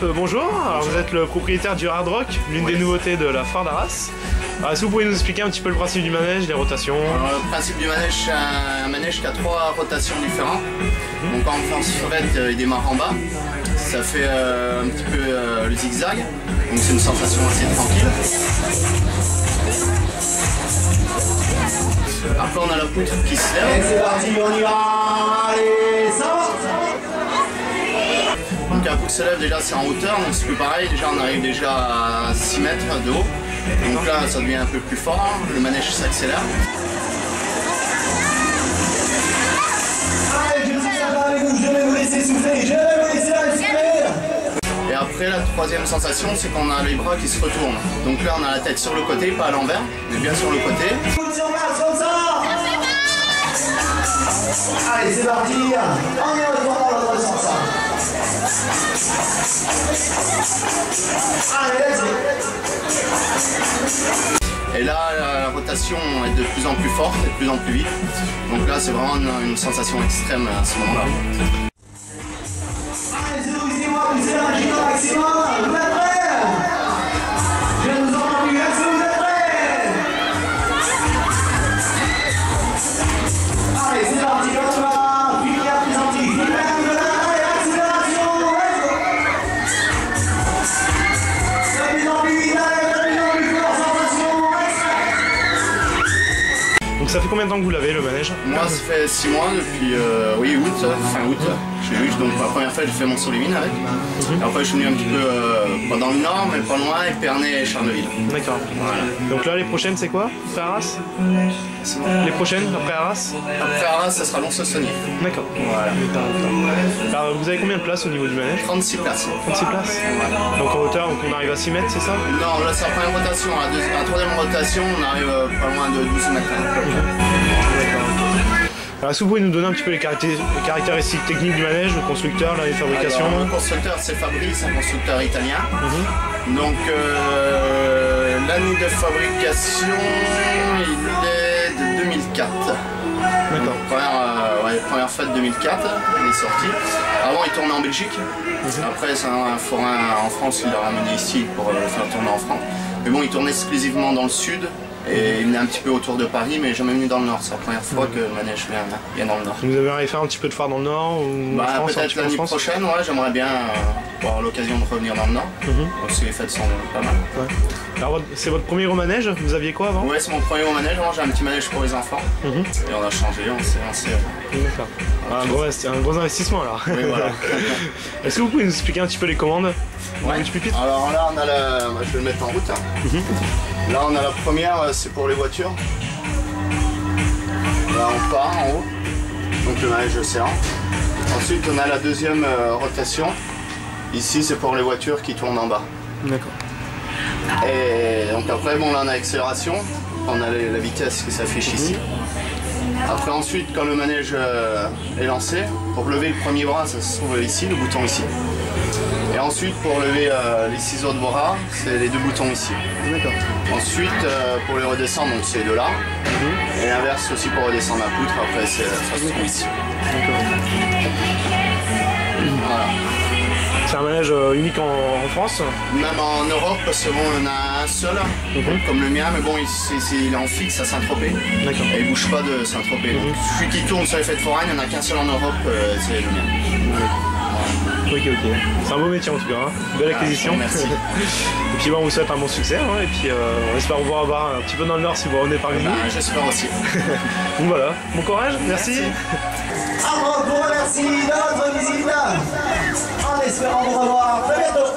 bonjour. Alors, vous êtes le propriétaire du Hard Rock, l'une des nouveautés de la foire d'Arras. Est-ce que vous pouvez nous expliquer un petit peu le principe du manège, les rotations? Le principe du manège, c'est un manège qui a 3 rotations différentes. Donc quand on fait il démarre en bas. Ça fait un petit peu le zigzag. Donc c'est une sensation assez tranquille. Après on a la poutre qui se lève. Et c'est parti, on y va. Allez, ça va. Donc la poutre se lève, déjà c'est en hauteur, donc c'est plus pareil. Déjà on arrive déjà à 6 mètres de haut. Donc là ça devient un peu plus fort, le manège s'accélère. Allez, je suis sympa avec vous, je vais vous laisser souffler, je vais vous laisser respirer. Et après la troisième sensation, c'est qu'on a les bras qui se retournent. Donc là on a la tête sur le côté, pas à l'envers, mais bien sur le côté. Foot sur place, comme ça. Allez, c'est parti. On y retourne dans l'autre sens. Allez, let's go. Et là, la rotation est de plus en plus forte et de plus en plus vite. Donc là, c'est vraiment une sensation extrême à ce moment-là. Allez, séduisez-moi, poussez la machine au maximum. Vous êtes prêts? Je vous entends plus, est-ce que vous êtes prêts? Allez, c'est parti, comme ça. Puis il y a plus gentil. Allez, accélération, let's go. De plus en plus vite, allez, de plus en plus fort, sensation. Donc ça fait combien de temps que vous l'avez, le manège? Moi, ça fait 6 mois depuis fin août. J'ai eu, donc la première fois, j'ai fait Mont-sur-les-Mines avec. Et après, je suis venu un petit peu pas dans le nord, mais pas loin, Épernay et Charleville. D'accord. Voilà. Donc là, les prochaines, c'est quoi? Après Arras? Les prochaines, après Arras? Après Arras, ça sera Lons-le-Saunier. D'accord. Voilà. Alors, vous avez combien de places au niveau du manège? 36 places. 36 places? Donc en hauteur, donc on arrive à 6 mètres, c'est ça? Non, là, c'est la première rotation. La troisième rotation, on arrive pas loin de 12 mètres. Alors, est-ce que vous pouvez nous donner un petit peu les caractéristiques techniques du manège, le constructeur, les fabrications? Alors, le constructeur, c'est Fabrice, un constructeur italien. Donc, l'année de fabrication, il est de 2004. D'accord. Première fête 2004, il est sorti. Avant, il tournait en Belgique. Après, c'est un forain en France, il l'a ramené ici pour le faire tourner en France. Mais bon, il tournait exclusivement dans le sud. Et il venait un petit peu autour de Paris, mais jamais venu dans le nord. C'est la première fois que le manège vient dans le nord. Vous avez fait un petit peu de phare dans le nord ou en France? Peut-être l'année prochaine, ouais, j'aimerais bien avoir l'occasion de revenir dans le nord. Parce que les fêtes sont pas mal. Ouais. Alors c'est votre premier manège? Vous aviez quoi avant? Ouais, c'est mon premier manège. Moi j'ai un petit manège pour les enfants. Et on a changé, on s'est lancé. D'accord. Un gros investissement alors. Oui, voilà. Est-ce que vous pouvez nous expliquer un petit peu les commandes? Ouais. Du pupitre? Alors là, on a je vais le mettre en route. Là, on a la première, c'est pour les voitures. Là, on part en haut. Donc le manège océan. Ensuite, on a la deuxième rotation. Ici, c'est pour les voitures qui tournent en bas. D'accord. Et donc après, bon, là, on a l'accélération. On a la vitesse qui s'affiche ici. Après, ensuite, quand le manège est lancé, pour lever le premier bras, ça se trouve ici, le bouton ici. Et ensuite, pour lever les ciseaux de bras, c'est les 2 boutons ici. D'accord. Ensuite, pour les redescendre, donc c'est de là. Et l'inverse aussi pour redescendre la poutre, après ça se trouve ici. D'accord. Voilà. C'est un manège unique en France? Même en Europe, parce que bon, on a un seul, comme le mien, mais bon, il est en fixe à Saint-Tropez. D'accord. Et il bouge pas de Saint-Tropez. Donc celui qui tourne sur les fêtes foraines, il n'y en a qu'un seul en Europe, c'est le mien. Ok. C'est un beau métier en tout cas, hein. Belle acquisition. Merci. Et puis bon, on vous souhaite un bon succès, hein. Et puis on espère vous revoir un petit peu dans le nord si vous revenez parmi nous. J'espère aussi. Donc voilà, bon courage, merci. Un grand merci de notre visite là. En espérant vous revoir très bientôt.